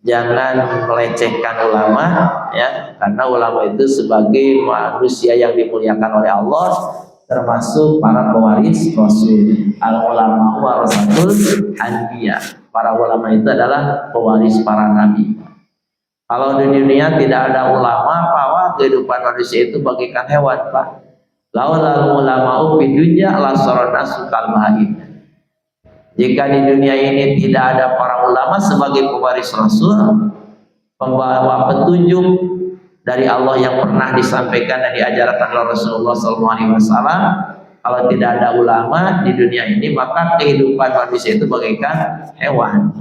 jangan melecehkan ulama, ya, karena ulama itu sebagai manusia yang dimuliakan oleh Allah, termasuk para pewaris Rasul. Al ulama warasatul anbiya. Para ulama itu adalah pewaris para nabi. Kalau di dunia tidak ada ulama, bahwa kehidupan manusia itu bagaikan hewan, Pak. Laulal ulama'u fid dunya la sarana sukal bahim. Jika di dunia ini tidak ada para ulama sebagai pewaris Rasul, pembawa petunjuk dari Allah yang pernah disampaikan dan diajarkan oleh Rasulullah SAW, kalau tidak ada ulama di dunia ini, maka kehidupan manusia itu bagaikan hewan.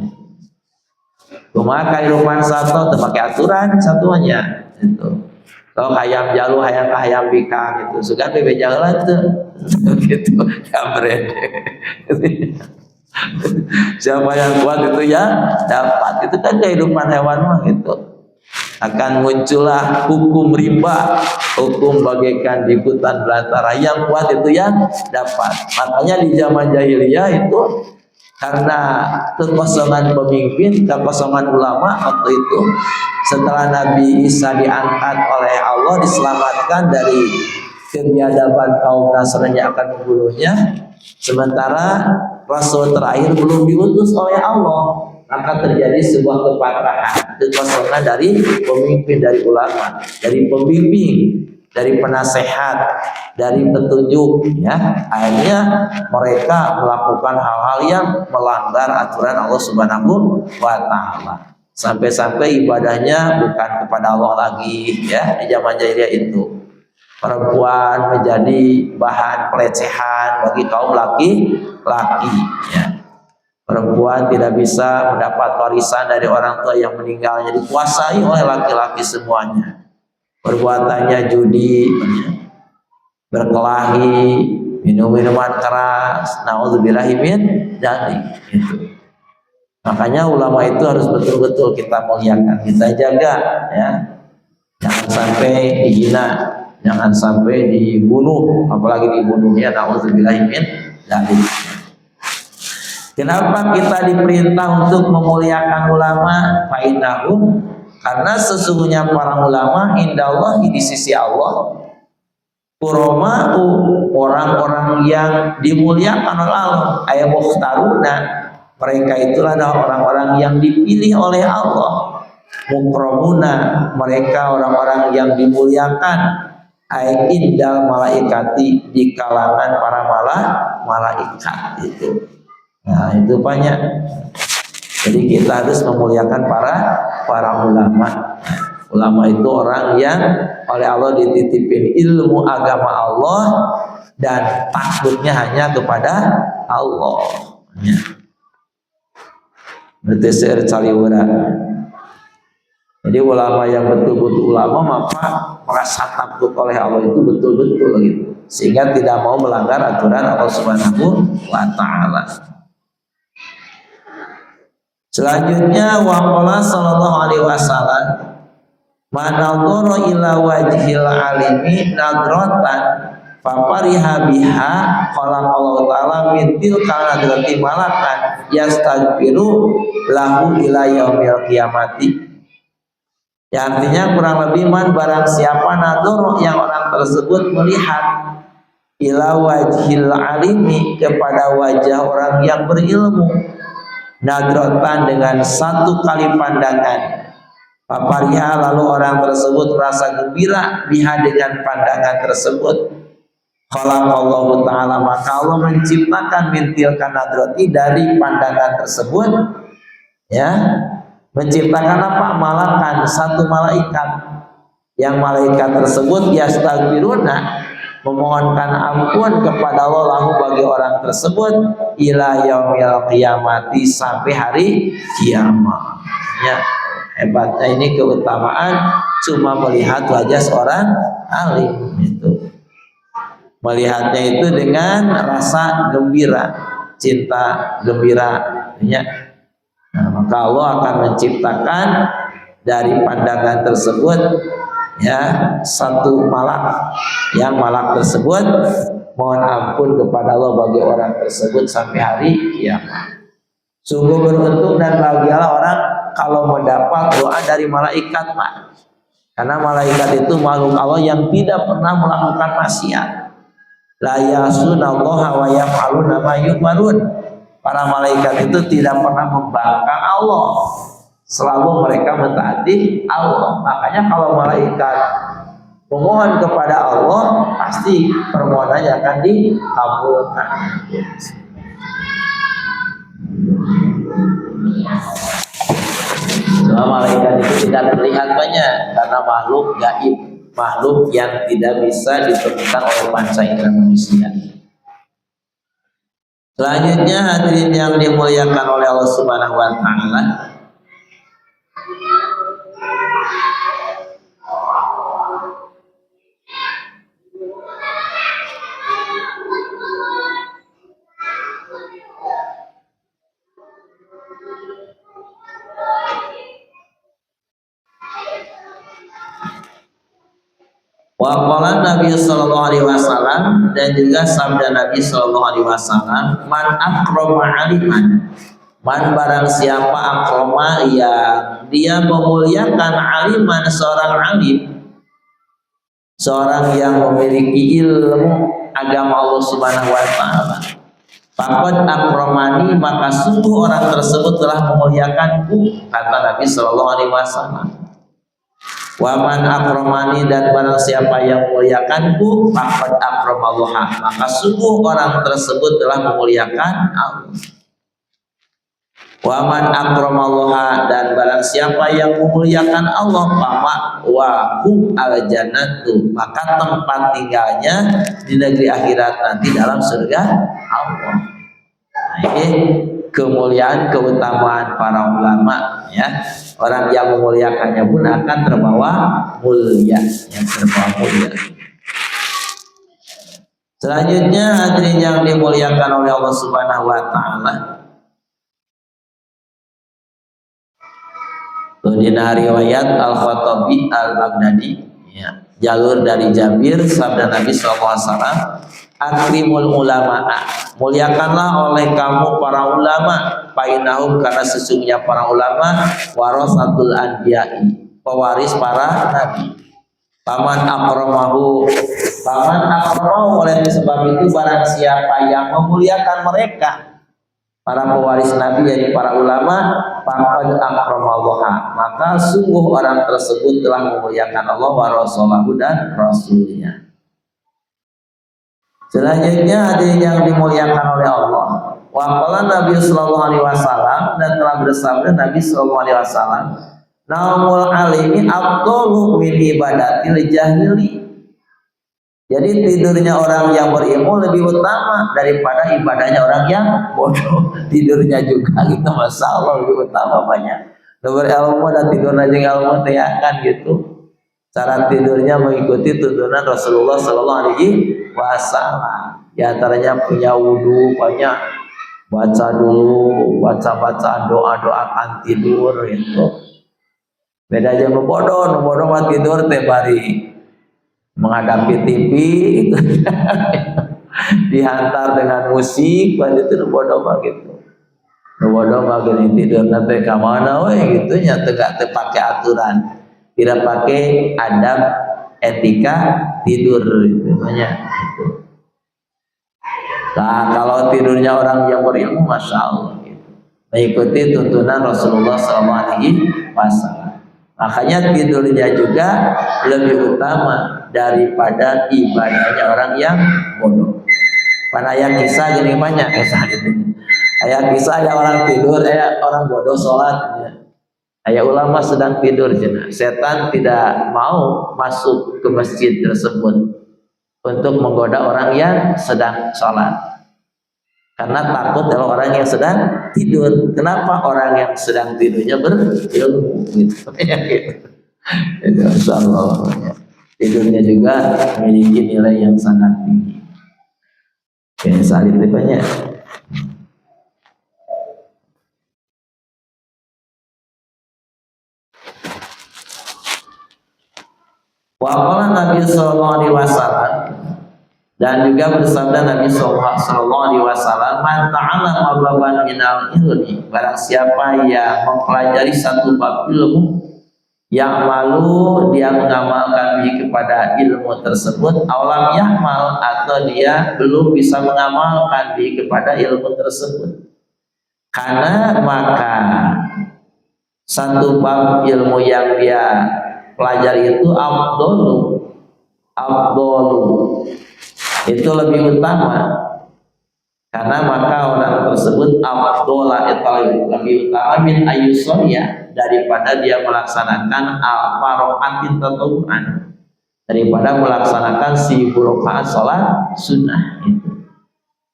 Cuma kehidupan satu pakai aturan satuannya itu. Kalau hayam jalu, hayam bikang itu, suka bebe jalan tuh, gitu, kamret. Siapa yang kuat itu ya dapat. Itu kan kehidupan hewan mah gitu. Akan muncullah hukum riba, hukum bagaikan di hutan belantara. Yang kuat itu yang dapat. Makanya di zaman jahiliyah itu, karena kekosongan pemimpin, kekosongan ulama waktu itu, setelah Nabi Isa diangkat oleh Allah, diselamatkan dari kebiadaban kaum Nasrani yang akan membunuhnya, sementara Rasul terakhir belum diutus oleh Allah, maka terjadi sebuah kepatahan, kekosongan dari pemimpin, dari ulama, dari pembimbing, dari penasehat, dari petunjuk, ya. Akhirnya mereka melakukan hal-hal yang melanggar aturan Allah Subhanahu wa Ta'ala, sampai-sampai ibadahnya bukan kepada Allah lagi, ya. Di zaman jahiliyah itu perempuan menjadi bahan pelecehan bagi kaum laki-laki, ya. Perempuan tidak bisa mendapat warisan dari orang tua yang meninggalnya, dikuasai oleh laki-laki semuanya. Perbuatannya judi, berkelahi, minum minuman keras, naudzubillahi min dzalik, gitu. Makanya ulama itu harus betul-betul kita muliakan, kita jaga, ya. Jangan sampai dihina, jangan sampai dibunuh, apalagi dibunuhnya naudzubillahi min dzalik. Kenapa kita diperintah untuk memuliakan ulama? Fa'inahum, karena sesungguhnya para ulama indallah, di sisi Allah, kuroma'u, orang-orang yang dimuliakan oleh Allah, ayat mukhtaruna, mereka itulah orang-orang yang dipilih oleh Allah. Mukromuna, mereka orang-orang yang dimuliakan, ayat indal malaikati, di kalangan para malaikat itu. Nah, itu banyak. Jadi kita harus memuliakan para para ulama. Ulama itu orang yang oleh Allah dititipin ilmu agama Allah dan takutnya hanya kepada Allah. Ya. Berarti seueur caliwara. Jadi ulama yang betul-betul ulama maka merasa takut oleh Allah itu betul-betul gitu, sehingga tidak mau melanggar aturan Allah Subhanahu wa taala. Selanjutnya waqala sallallahu alaihi wasallam manadhara ila wajhil alimi nadratan fapariha biha qala Allah taala min tilka nadrati malakan yastaghfiru lahu ila yaumil qiyamati. Ya, artinya kurang lebih man barang siapa nadhara yang orang tersebut melihat ila wajhil alimi kepada wajah orang yang berilmu nadratan dengan satu kali pandangan papariha lalu orang tersebut merasa gembira biha dengan pandangan tersebut khalaqallahu ta'ala maka Allah menciptakan mintilkan nadrati dari pandangan tersebut ya, menciptakan apa? Malakan, satu malaikat yang malaikat tersebut yastaghfiruna memohonkan ampun kepada Allah lahu bagi orang tersebut ila yaumil qiyamati sampai hari kiamat. Ya, hebatnya ini keutamaan cuma melihat wajah seorang alim itu. Melihatnya itu dengan rasa gembira, cinta gembira ya. Nah, maka Allah akan menciptakan dari pandangan tersebut ya satu malak yang malak tersebut mohon ampun kepada Allah bagi orang tersebut sampai hari kiamat. Sungguh beruntung dan bahagialah orang kalau mendapat doa dari malaikat, Pak. Karena malaikat itu makhluk Allah yang tidak pernah melakukan maksiat. La yasunallaha wa yaf'aluna ma yu'marun. Para malaikat itu tidak pernah membangkang Allah, selalu mereka mentaati Allah. Makanya kalau malaikat memohon kepada Allah, pasti permohonannya akan dikabulkan. Soal malaikat itu tidak terlihat banyak karena makhluk gaib, makhluk yang tidak bisa ditemukan oleh panca indera manusia. Selanjutnya hadirin yang dimuliakan oleh Allah Subhanahu wa taala, waqala Nabi sallallahu alaihi wasallam dan juga sabda Nabi sallallahu alaihi wasallam man akrama aliman man barang siapa akrama yang dia memuliakan aliman seorang alim, seorang yang memiliki ilmu agama Allah Subhanahu wa taala, faqad akramani maka sungguh orang tersebut telah memuliakanku, kata Nabi sallallahu alaihi wasallam. Waman akramani dan barang siapa yang memuliakanku faqad akramallaha maka sungguh orang tersebut telah memuliakan Allah. Waman akramallaha dan barang siapa yang memuliakan Allah ma'wahu al-jannatu maka tempat tinggalnya di negeri akhirat nanti dalam surga Allah. Nah, ini kemuliaan keutamaan para ulama ya. Orang yang memuliakannya pun akan terbawa mulia, yang terbawa mulia. Selanjutnya hadirin yang dimuliakan oleh Allah Subhanahu wa taala. Di riwayat Al-Khattabi Al-Baghdadi ya, jalur dari Jabir sabda Nabi SAW, akrimul ulama, muliakanlah oleh kamu para ulama, fainahum karena sesungguhnya para ulama warasatul anbiya'i, pewaris para nabi. Paman akramahu oleh sebab itu barang siapa yang memuliakan mereka para pewaris nabi yaitu para ulama, faqad akramallaha maka sungguh orang tersebut telah memuliakan Allah wa rasulahu dan rasulnya. Selanjutnya hadirin yang dimuliakan oleh Allah, waqala Nabi sallallahu alaihi wasallam dan telah bersabda Nabi sallallahu alaihi wasallam, naumul alimi afdalu min ibadatil jahili. Jadi tidurnya orang yang berilmu lebih utama daripada ibadahnya orang yang bodoh. Tidurnya juga gitu, masya Allah lebih utama banyak. Berilmu dan tidur aja ilmu kan gitu. Cara tidurnya mengikuti tuntunan Rasulullah Sallallahu Alaihi Wasallam. Di antaranya punya wudhu banyak, baca dulu, baca doa tidur itu. Beda aja bodoh mah tidur tebari. Menghadapi TV itu dihantar dengan musik, pada itu bodoh gitu. Bodoh gini tidur nanti ke mana gitu nya tegak pakai aturan, tidak pakai adab etika tidur itu banyak gitu. Nah, kalau tidurnya orang yang berilmu, masya Allah gitu. Mengikuti tuntunan Rasulullah SAW. Makanya tidurnya juga lebih utama daripada ibadahnya orang yang bodoh. Pada ayat kisah gini banyak kisah gitu. Ayat kisah ada orang tidur, orang bodoh sholat. Ayat ulama sedang tidur jena. Setan tidak mau masuk ke masjid tersebut untuk menggoda orang yang sedang sholat. Karena takut kalau orang yang sedang tidur. Kenapa orang yang sedang tidurnya berilmu gitu. Itu insyaallah. Tidurnya juga memiliki nilai yang sangat tinggi. Oke, saat itu banyak. Waqala Nabi Sallallahu Alaihi Wasallam, dan juga bersabda Nabi Sallallahu Alaihi Wasallam, man ta'allama baban minal ilmi, barang siapa yang mempelajari satu bab ilmu, yang malu dia mengamalkan diri kepada ilmu tersebut, awalam yahmal, atau dia belum bisa mengamalkan diri kepada ilmu tersebut, karena maka satu bab ilmu yang dia pelajari itu afdalu itu lebih utama, karena maka orang tersebut afdala itu lebih utama min ayyusonya, daripada dia melaksanakan al-fara'atin tatawu'an, daripada melaksanakan 1000 rakaat salat sunnah itu.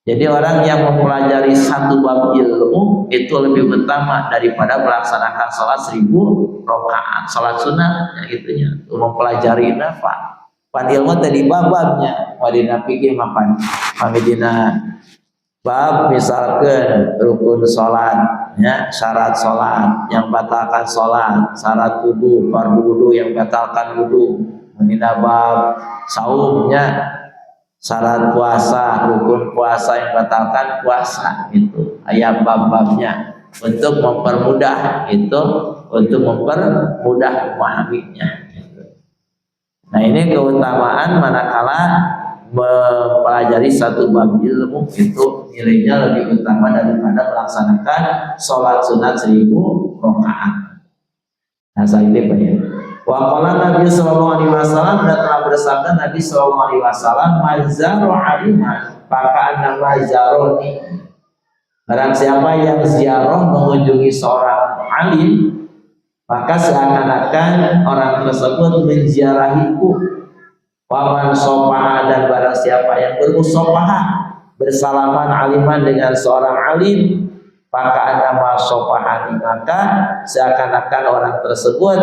Jadi orang yang mempelajari satu bab ilmu itu lebih utama daripada melaksanakan salat 1000 rakaat salat sunnah gitunya. Mempelajari nafa pan ilmu tadi babnya wadina pikir makan pamidina bab misalkan rukun salat ya, syarat salat yang batalkan salat, syarat wudu, fardu wudu yang batalkan wudu, wadina bab saumnya, syarat puasa, rukun puasa yang batalkan puasa, itu ayat bab-babnya untuk mempermudah memahaminya. Nah, ini keutamaan manakala mempelajari satu bab ilmu, itu nilainya lebih utama daripada melaksanakan sholat sunat 1000 rakaat. Nah, saya ini banyak. Waqala Nabi Sallallahu Alaihi Wasallam, dan telah bersabda Nabi Sallallahu Alaihi Wasallam, mazaru aliman, maka nama zaroni, barang siapa yang ziarah mengunjungi seorang alim, maka seakan-akan orang tersebut menziarahiku. Waman sopaha, dan barang siapa yang bermusopaha, bersalaman aliman dengan seorang alim, maka nama sopahani, maka seakan-akan orang tersebut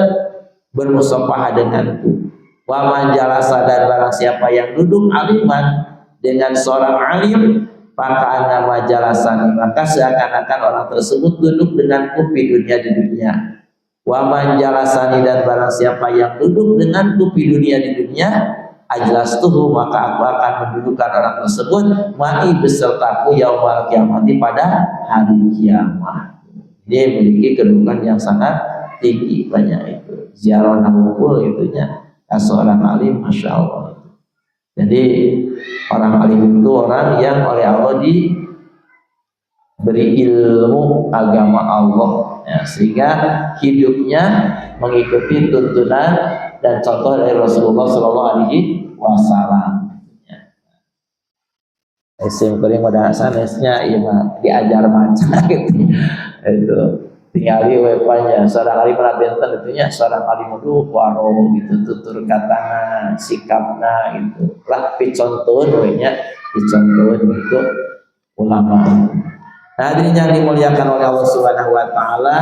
bermusopaha denganku. Waman jalasa, dan barang siapa yang duduk aliman dengan seorang alim, maka nama jalasani, maka seakan-akan orang tersebut duduk denganku di dunia. Waman jalasani, dan barang siapa yang duduk denganku di dunia, ajlastuhu, maka aku akan mendudukkan orang tersebut ma'i besertaku yaumal kiamati, pada hari kiamat. Dia memiliki kedudukan yang sangat tinggi, banyak itu. Ziarah nahukul itunya seorang alim, masya Allah. Jadi orang alim itu orang yang oleh Allah diberi ilmu agama Allah, ya, sehingga hidupnya mengikuti tuntunan dan contoh dari Rasulullah Sallallahu Alaihi Wasallam. Isim kering pada sanesnya, iya diajar macam gitu. Itu tingali wepanya seorang alim benten tentunya seorang alim itu waro gitu tutur katana sikapna gitu lah picontoh nya picontoh itu ulama. Nah, hadirin yang dimuliakan oleh Allah Subhanahu wa taala,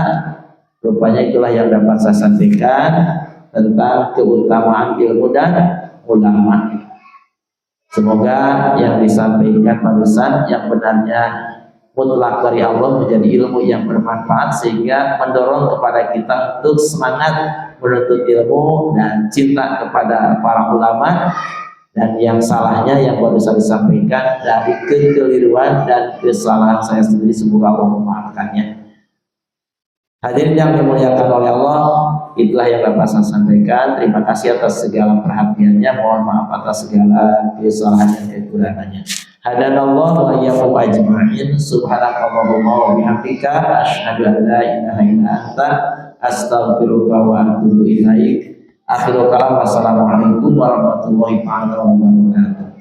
rupanya itulah yang dapat saya sampaikan tentang keutamaan ilmu dan ulama. Semoga yang disampaikan barusan yang benarnya mutlak dari Allah menjadi ilmu yang bermanfaat sehingga mendorong kepada kita untuk semangat menuntut ilmu dan cinta kepada para ulama, dan yang salahnya yang baru saya disampaikan dari kekeliruan dan kesalahan saya sendiri semoga Allah memaafkannya. Hadirin yang dimuliakan oleh Allah, itulah yang dapat saya sampaikan. Terima kasih atas segala perhatiannya, mohon maaf atas segala kesalahan dan kekurangannya. Hadanallahu wa iyyakum ajma'in. Subhanakallahumma wa bihamdika asyhadu an la ilaha illa anta astaghfiruka wa atubu ilaik. Akhirul kalam, wassalamualaikum warahmatullahi wabarakatuh.